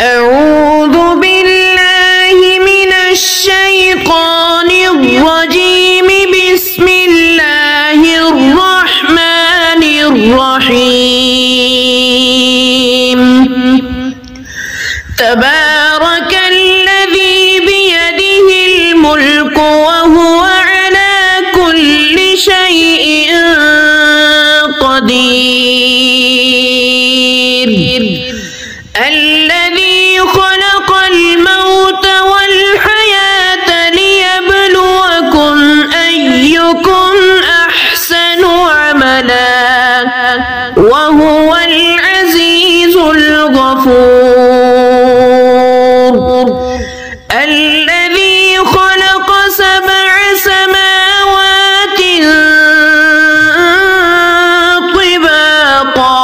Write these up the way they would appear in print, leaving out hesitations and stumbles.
أعوذ بالله من الشيطان الرجيم. بسم الله الرحمن الرحيم. تبارك الذي بيده الملك وهو على كل شيء قدير. الذي خلق الموت والحياة ليبلوكم أيكم أحسن عملا وهو العزيز الغفور. الذي خلق 7 سماوات طباقا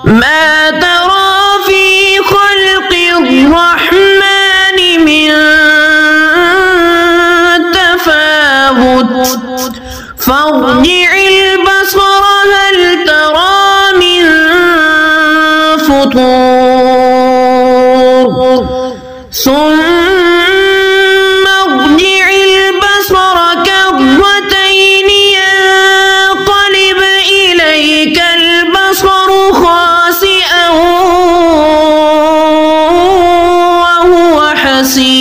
ما ترى في خلق الرحمن من تفاوت فارجع البصر هل ترى من فطور ثم ارجع البصر كرتين ينقلب إليك البصر خاسئا وهو حسير.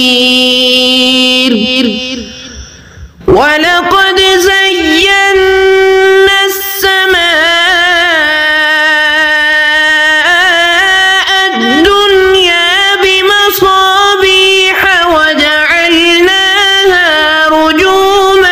ولقد زينا السماء الدنيا بمصابيح وجعلناها رجوما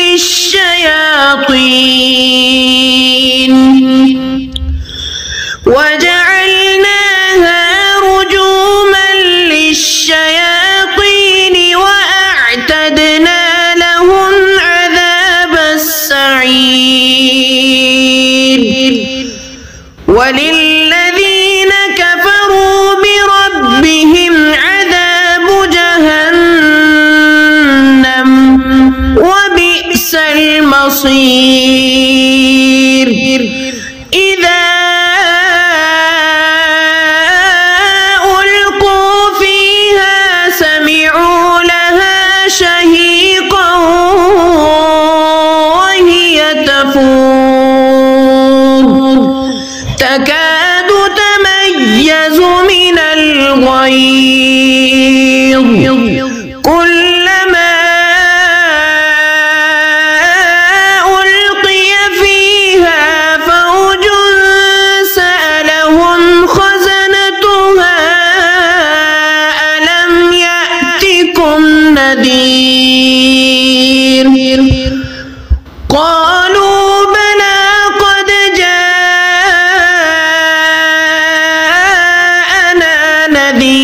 للشياطين وأعتدنا لهم عذاب السعير. وللذين كفروا بربهم عذاب جهنم وبئس المصير. إذا ألقوا فيها سمعوا لها شهيقا وهي تفور تكاد تميز من الغيظ كلما ألقي فيها فوج سألهم خزنتها ألم يأتكم نذير قالوا بلى قد جاءنا نذير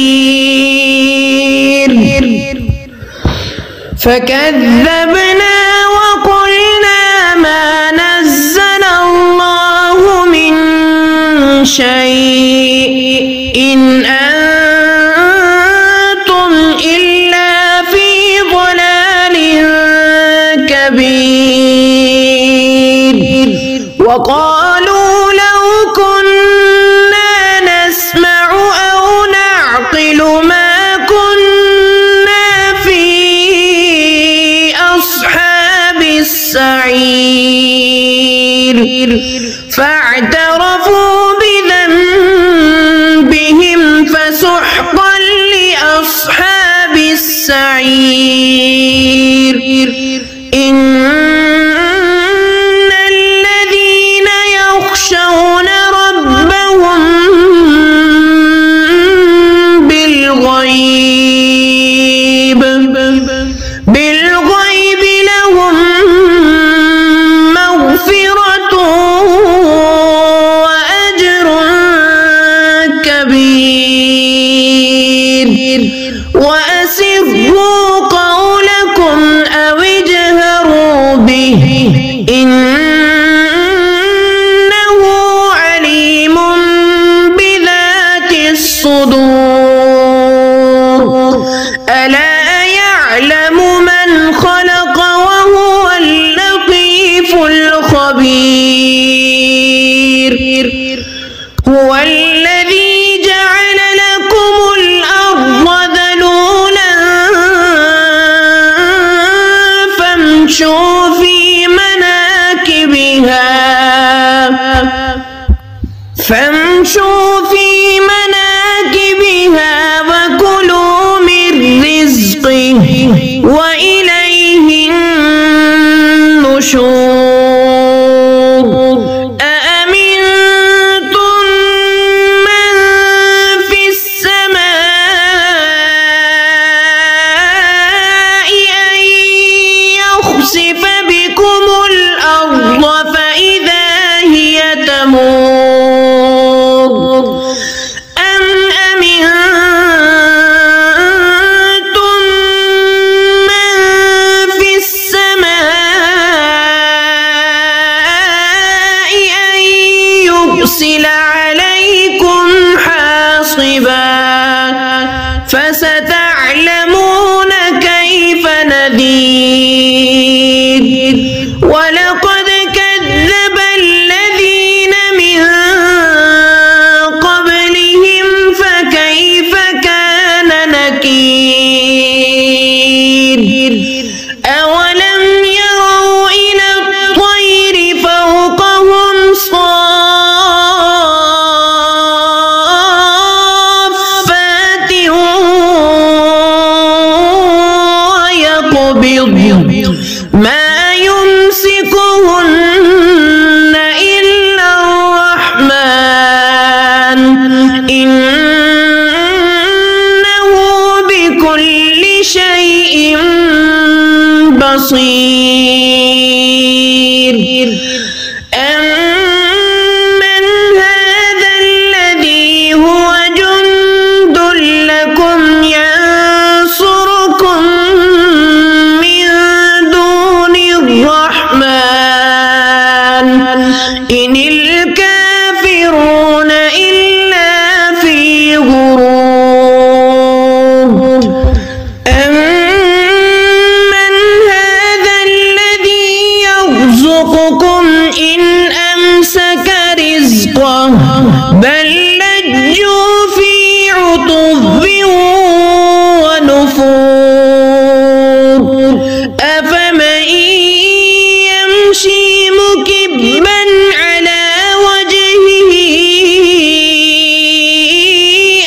فكذبنا وقلنا ما نزل الله من شيء إن أنتم إلا في ضلال كبير. وقالوا لو كنا نسمع أو نعقل ما كنا في أصحاب السعير فاعترفوا بذنبهم فسحقا لأصحاب السعير. إن الذين يخشون ربهم بالغيب لهم مغفرة وأجر كبير. وأسروا قولكم أو اجهروا به إنه عليم بذات الصدور. ألا يعلم من خلق وهو اللطيف الخبير. هو الذي جعل لكم حاسبا فستعلمون كيف نذير ولقد كذب الذين من قبلهم فكيف كان نكير أولم يروا إلى الطير فوقهم صافات ويقبض ما يمسكهن إلا الرحمن إنه بكل شيء بصير أمن هذا الذي هو جند لكم ينصركم من دون الرحمن إن الكافرون إلا في غرور أمن هذا الذي يرزقكم إن أمسك رزقه بل لجوا في عتب ونفور أفمن يمشي مكبا على وجهه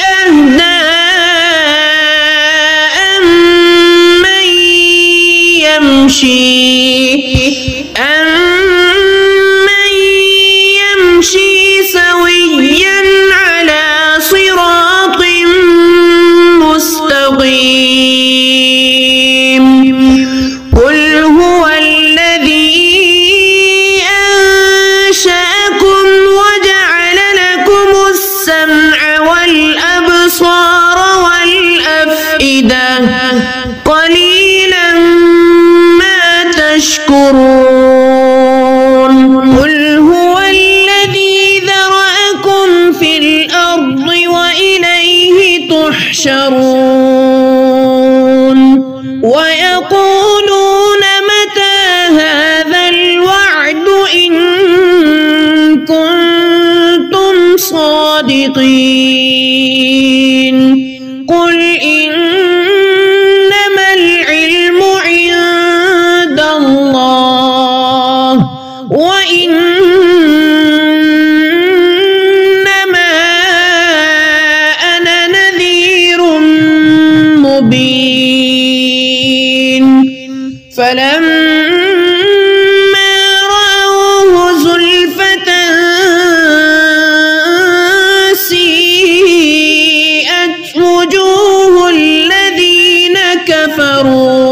أهدى أمن يمشي سويا على صراط مستقيم قل هو الذي أنشأكم وجعل لكم السمع والأبصار والأفئدة قليلا ما تشكرون قل هو الذي ذرأكم في الأرض وإليه تحشرون ويقولون متى هذا الوعد إن كنتم صادقين قل إنما العلم عند الله وإنما أنا نذير مبين فلما رأوه زلفة سيئت وجوه الذين كفروا